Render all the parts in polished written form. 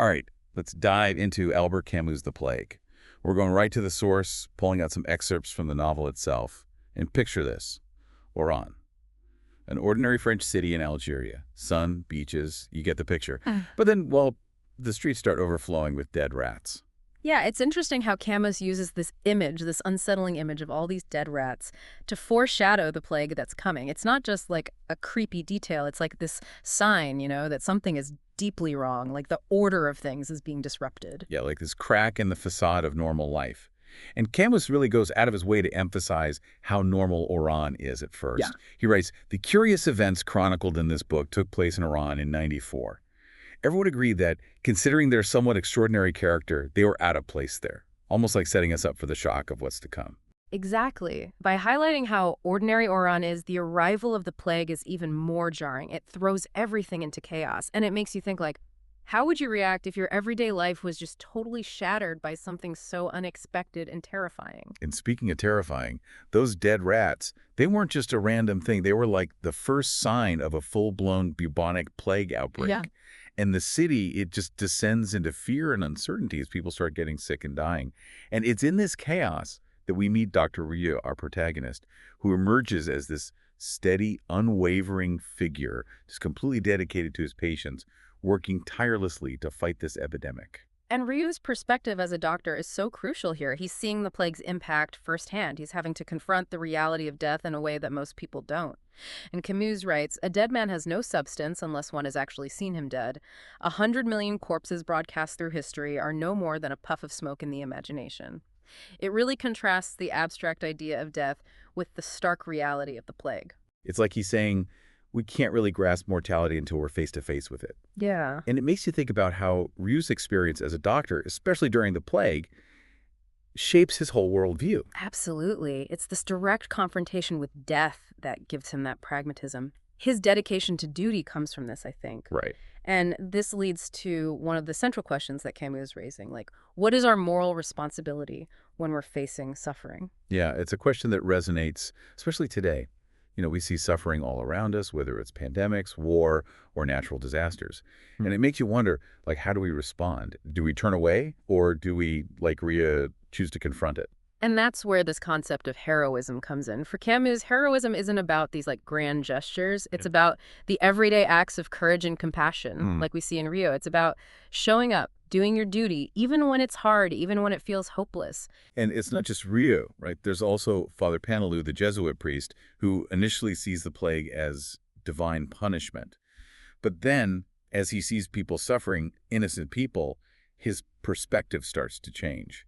All right, let's dive into Albert Camus' The Plague. We're going right to the source, pulling out some excerpts from the novel itself. And picture this. Oran, an ordinary French city in Algeria. Sun, beaches, you get the picture. But then, well, the streets start overflowing with dead rats. Yeah, it's interesting how Camus uses this image, this unsettling image of all these dead rats, to foreshadow the plague that's coming. It's not just like a creepy detail. It's like this sign, that something is deeply wrong, like the order of things is being disrupted. Yeah, like this crack in the facade of normal life. And Camus really goes out of his way to emphasize how normal Oran is at first. Yeah. He writes, the curious events chronicled in this book took place in Oran in '94. Everyone agreed that, considering their somewhat extraordinary character, they were out of place there, almost like setting us up for the shock of what's to come. Exactly. By highlighting how ordinary Oran is, the arrival of the plague is even more jarring. It throws everything into chaos, and it makes you think, like, how would you react if your everyday life was just totally shattered by something so unexpected and terrifying? And speaking of terrifying, those dead rats, they weren't just a random thing. They were like the first sign of a full-blown bubonic plague outbreak. Yeah. And the city, it just descends into fear and uncertainty as people start getting sick and dying. And it's in this chaos that we meet Dr. Ryu, our protagonist, who emerges as this steady, unwavering figure, just completely dedicated to his patients, working tirelessly to fight this epidemic. And Ryu's perspective as a doctor is so crucial here. He's seeing the plague's impact firsthand. He's having to confront the reality of death in a way that most people don't. And Camus writes, a dead man has no substance unless one has actually seen him dead. 100 million corpses broadcast through history are no more than a puff of smoke in the imagination. It really contrasts the abstract idea of death with the stark reality of the plague. It's like he's saying, we can't really grasp mortality until we're face-to-face with it. Yeah. And it makes you think about how Ryu's experience as a doctor, especially during the plague, shapes his whole worldview. Absolutely. It's this direct confrontation with death that gives him that pragmatism. His dedication to duty comes from this, I think. Right. And this leads to one of the central questions that Camus is raising, like, what is our moral responsibility when we're facing suffering? Yeah, it's a question that resonates, especially today. We see suffering all around us, whether it's pandemics, war, or natural disasters. And it makes you wonder, like, how do we respond? Do we turn away, or do we, like Rhea, choose to confront it? And that's where this concept of heroism comes in. For Camus, heroism isn't about these like grand gestures. It's about the everyday acts of courage and compassion, like we see in Rio. It's about showing up, doing your duty, even when it's hard, even when it feels hopeless. And it's not just Rio, right? There's also Father Panelou, the Jesuit priest, who initially sees the plague as divine punishment. But then, as he sees people suffering, innocent people, his perspective starts to change.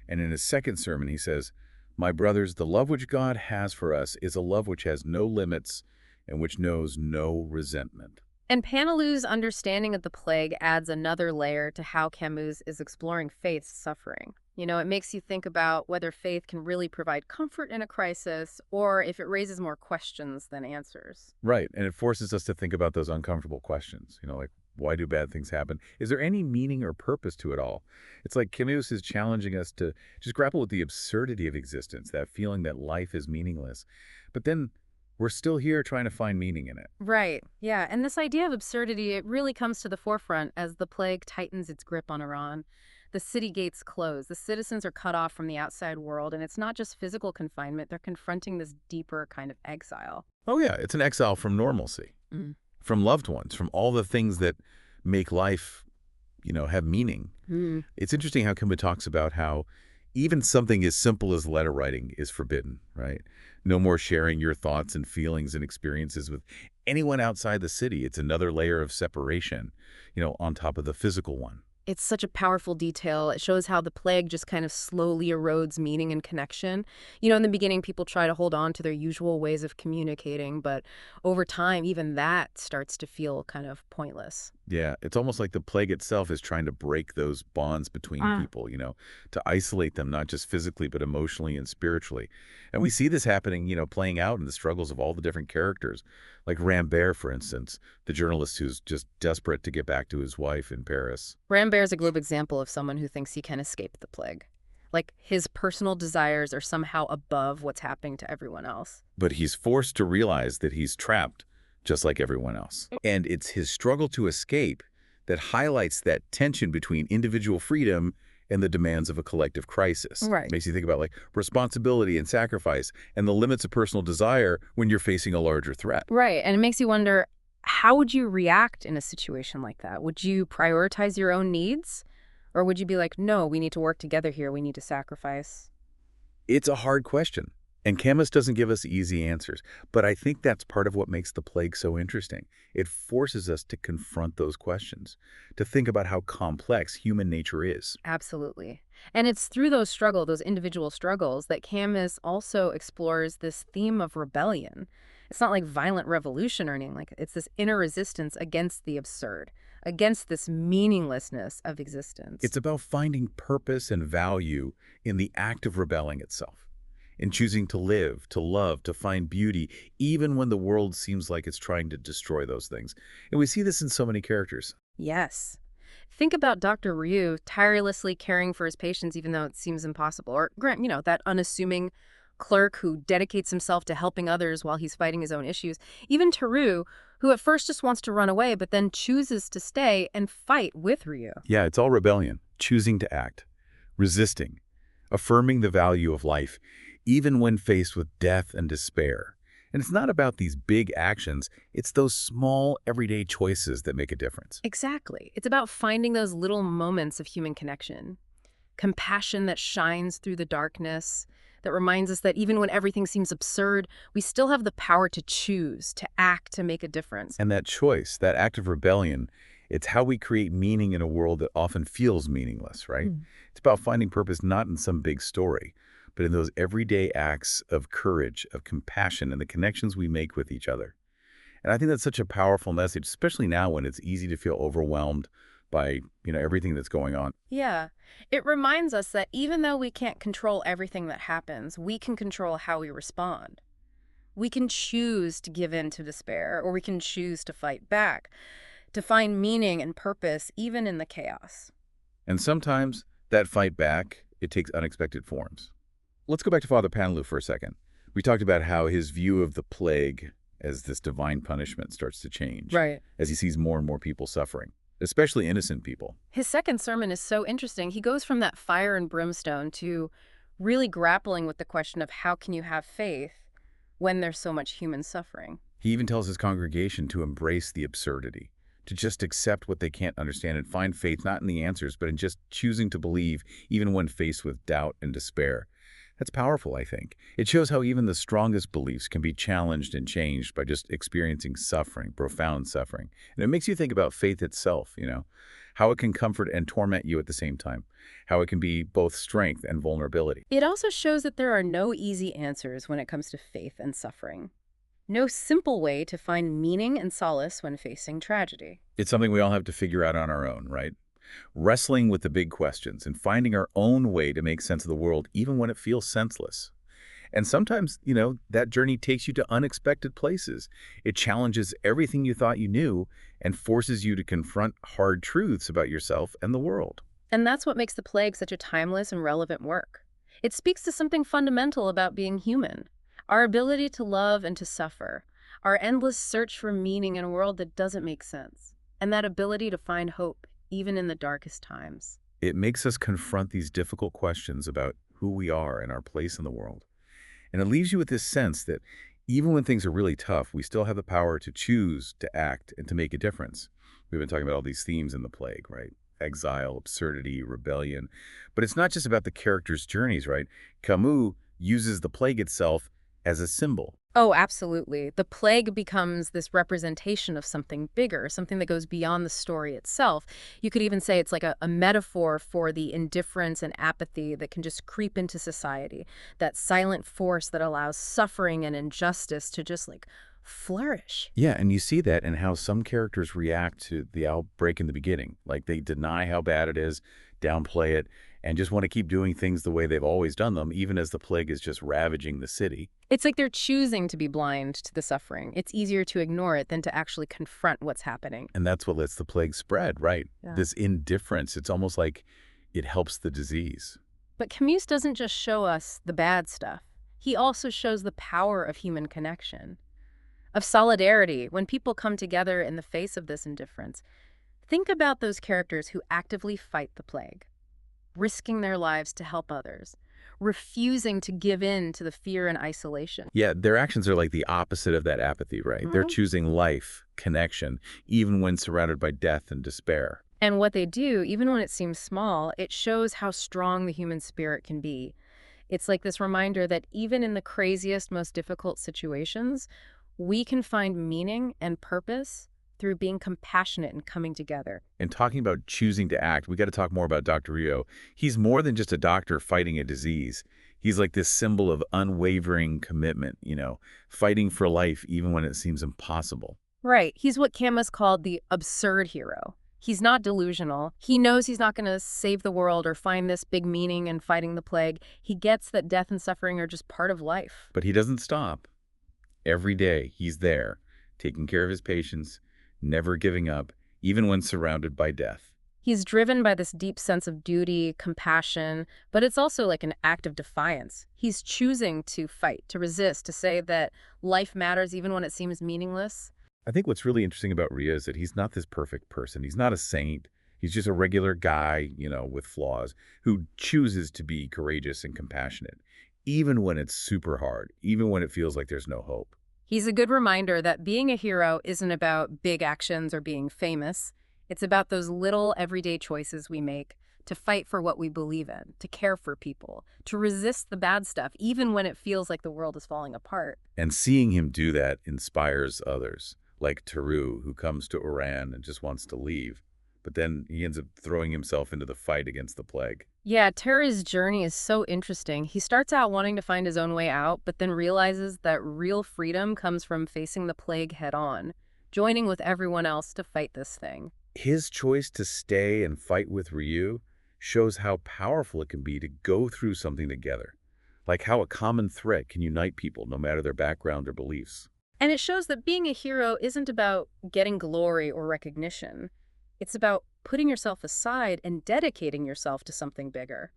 And in his second sermon, he says, my brothers, the love which God has for us is a love which has no limits and which knows no resentment. And Panelou's understanding of the plague adds another layer to how Camus is exploring faith's suffering. It makes you think about whether faith can really provide comfort in a crisis or if it raises more questions than answers. Right. And it forces us to think about those uncomfortable questions, like, why do bad things happen? Is there any meaning or purpose to it all? It's like Camus is challenging us to just grapple with the absurdity of existence, that feeling that life is meaningless. But then we're still here trying to find meaning in it. Right. Yeah. And this idea of absurdity, it really comes to the forefront as the plague tightens its grip on Oran. The city gates close. The citizens are cut off from the outside world. And it's not just physical confinement. They're confronting this deeper kind of exile. Oh, yeah. It's an exile from normalcy. From loved ones, from all the things that make life, have meaning. It's interesting how Camus talks about how even something as simple as letter writing is forbidden, right? No more sharing your thoughts and feelings and experiences with anyone outside the city. It's another layer of separation, on top of the physical one. It's such a powerful detail. It shows how the plague just kind of slowly erodes meaning and connection. In the beginning, people try to hold on to their usual ways of communicating, but over time, even that starts to feel kind of pointless. Yeah, it's almost like the plague itself is trying to break those bonds between people, to isolate them, not just physically, but emotionally and spiritually. And we see this happening, playing out in the struggles of all the different characters. Like Rambert, for instance, the journalist who's just desperate to get back to his wife in Paris. Rambert's a glib example of someone who thinks he can escape the plague. Like his personal desires are somehow above what's happening to everyone else. But he's forced to realize that he's trapped just like everyone else. And it's his struggle to escape that highlights that tension between individual freedom and the demands of a collective crisis. Right. Makes you think about like responsibility and sacrifice and the limits of personal desire when you're facing a larger threat. Right. And it makes you wonder, how would you react in a situation like that? Would you prioritize your own needs? Or would you be like, no, we need to work together here. We need to sacrifice? It's a hard question, and Camus doesn't give us easy answers. But I think that's part of what makes the plague so interesting. It forces us to confront those questions, to think about how complex human nature is. Absolutely. And it's through those struggles, those individual struggles, that Camus also explores this theme of rebellion. It's not like violent revolution or anything. Like, it's this inner resistance against the absurd, against this meaninglessness of existence. It's about finding purpose and value in the act of rebelling itself, in choosing to live, to love, to find beauty, even when the world seems like it's trying to destroy those things. And we see this in so many characters. Yes. Think about Dr. Ryu tirelessly caring for his patients even though it seems impossible. Or Grant, that unassuming clerk who dedicates himself to helping others while he's fighting his own issues. Even Teru, who at first just wants to run away, but then chooses to stay and fight with Ryu. Yeah, it's all rebellion, choosing to act, resisting, affirming the value of life, even when faced with death and despair. And it's not about these big actions, it's those small, everyday choices that make a difference. Exactly. It's about finding those little moments of human connection. Compassion that shines through the darkness, that reminds us that even when everything seems absurd, we still have the power to choose, to act, to make a difference. And that choice, that act of rebellion, it's how we create meaning in a world that often feels meaningless, right? It's about finding purpose not in some big story, but in those everyday acts of courage, of compassion, and the connections we make with each other. And I think that's such a powerful message, especially now when it's easy to feel overwhelmed by, everything that's going on. Yeah. It reminds us that even though we can't control everything that happens, we can control how we respond. We can choose to give in to despair, or we can choose to fight back, to find meaning and purpose even in the chaos. And sometimes that fight back, it takes unexpected forms. Let's go back to Father Panelu for a second. We talked about how his view of the plague as this divine punishment starts to change. Right. As he sees more and more people suffering, especially innocent people. His second sermon is so interesting. He goes from that fire and brimstone to really grappling with the question of how can you have faith when there's so much human suffering. He even tells his congregation to embrace the absurdity, to just accept what they can't understand and find faith not in the answers, but in just choosing to believe even when faced with doubt and despair. That's powerful, I think. It shows how even the strongest beliefs can be challenged and changed by just experiencing suffering, profound suffering. And it makes you think about faith itself, how it can comfort and torment you at the same time, how it can be both strength and vulnerability. It also shows that there are no easy answers when it comes to faith and suffering. No simple way to find meaning and solace when facing tragedy. It's something we all have to figure out on our own, right? Wrestling with the big questions and finding our own way to make sense of the world, even when it feels senseless. And sometimes, that journey takes you to unexpected places. It challenges everything you thought you knew and forces you to confront hard truths about yourself and the world. And that's what makes the plague such a timeless and relevant work. It speaks to something fundamental about being human, our ability to love and to suffer, our endless search for meaning in a world that doesn't make sense, and that ability to find hope even in the darkest times. It makes us confront these difficult questions about who we are and our place in the world. And it leaves you with this sense that even when things are really tough, we still have the power to choose, to act, and to make a difference. We've been talking about all these themes in the plague, right? Exile, absurdity, rebellion. But it's not just about the characters' journeys, right? Camus uses the plague itself as a symbol. Oh, absolutely. The plague becomes this representation of something bigger, something that goes beyond the story itself. You could even say it's like a metaphor for the indifference and apathy that can just creep into society, that silent force that allows suffering and injustice to just flourish. Yeah, and you see that in how some characters react to the outbreak in the beginning. Like they deny how bad it is, downplay it, and just want to keep doing things the way they've always done them, even as the plague is just ravaging the city. It's like they're choosing to be blind to the suffering. It's easier to ignore it than to actually confront what's happening. And that's what lets the plague spread, right? Yeah. This indifference, it's almost like it helps the disease. But Camus doesn't just show us the bad stuff. He also shows the power of human connection, of solidarity. When people come together in the face of this indifference, Think about those characters who actively fight the plague, risking their lives to help others, refusing to give in to the fear and isolation. Yeah, their actions are like the opposite of that apathy, right? They're choosing life, connection, even when surrounded by death and despair. And what they do, even when it seems small, it shows how strong the human spirit can be. It's like this reminder that even in the craziest, most difficult situations, we can find meaning and purpose through being compassionate and coming together. And talking about choosing to act, we got to talk more about Dr. Rio. He's more than just a doctor fighting a disease. He's like this symbol of unwavering commitment, fighting for life even when it seems impossible. Right. He's what Camus called the absurd hero. He's not delusional. He knows he's not going to save the world or find this big meaning in fighting the plague. He gets that death and suffering are just part of life. But he doesn't stop. Every day, he's there, taking care of his patients, never giving up, even when surrounded by death. He's driven by this deep sense of duty, compassion, but it's also like an act of defiance. He's choosing to fight, to resist, to say that life matters even when it seems meaningless. I think what's really interesting about Ria is that he's not this perfect person. He's not a saint. He's just a regular guy, with flaws, who chooses to be courageous and compassionate, even when it's super hard, even when it feels like there's no hope. He's a good reminder that being a hero isn't about big actions or being famous. It's about those little everyday choices we make to fight for what we believe in, to care for people, to resist the bad stuff, even when it feels like the world is falling apart. And seeing him do that inspires others, like Taru, who comes to Oran and just wants to leave. But then he ends up throwing himself into the fight against the plague. Yeah, Terry's journey is so interesting. He starts out wanting to find his own way out, but then realizes that real freedom comes from facing the plague head on, joining with everyone else to fight this thing. His choice to stay and fight with Ryu shows how powerful it can be to go through something together, like how a common threat can unite people no matter their background or beliefs. And it shows that being a hero isn't about getting glory or recognition. It's about putting yourself aside and dedicating yourself to something bigger,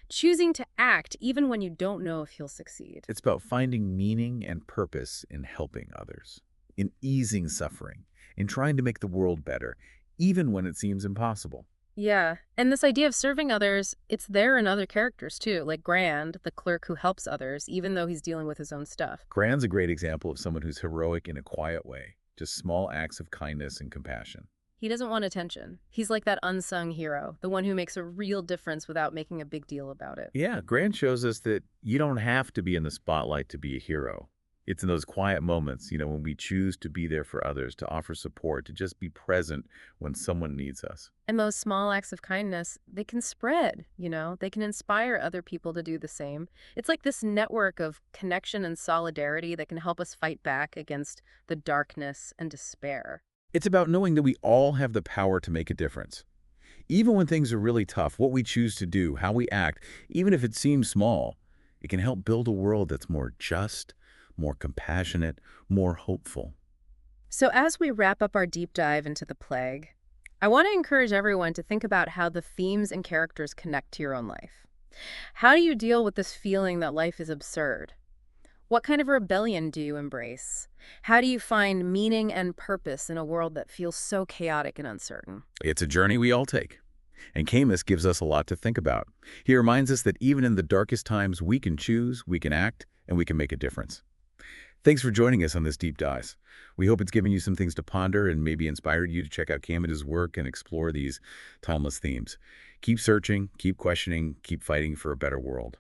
choosing to act even when you don't know if you'll succeed. It's about finding meaning and purpose in helping others, in easing suffering, in trying to make the world better, even when it seems impossible. Yeah, and this idea of serving others, it's there in other characters too, like Grand, the clerk who helps others, even though he's dealing with his own stuff. Grand's a great example of someone who's heroic in a quiet way, just small acts of kindness and compassion. He doesn't want attention. He's like that unsung hero, the one who makes a real difference without making a big deal about it. Yeah, Grant shows us that you don't have to be in the spotlight to be a hero. It's in those quiet moments, when we choose to be there for others, to offer support, to just be present when someone needs us. And those small acts of kindness, they can spread, they can inspire other people to do the same. It's like this network of connection and solidarity that can help us fight back against the darkness and despair. It's about knowing that we all have the power to make a difference. Even when things are really tough, what we choose to do, how we act, even if it seems small, it can help build a world that's more just, more compassionate, more hopeful. So as we wrap up our deep dive into the plague, I want to encourage everyone to think about how the themes and characters connect to your own life. How do you deal with this feeling that life is absurd? What kind of rebellion do you embrace? How do you find meaning and purpose in a world that feels so chaotic and uncertain? It's a journey we all take. And Camus gives us a lot to think about. He reminds us that even in the darkest times, we can choose, we can act, and we can make a difference. Thanks for joining us on this deep dive. We hope it's given you some things to ponder and maybe inspired you to check out Camus's work and explore these timeless themes. Keep searching, keep questioning, keep fighting for a better world.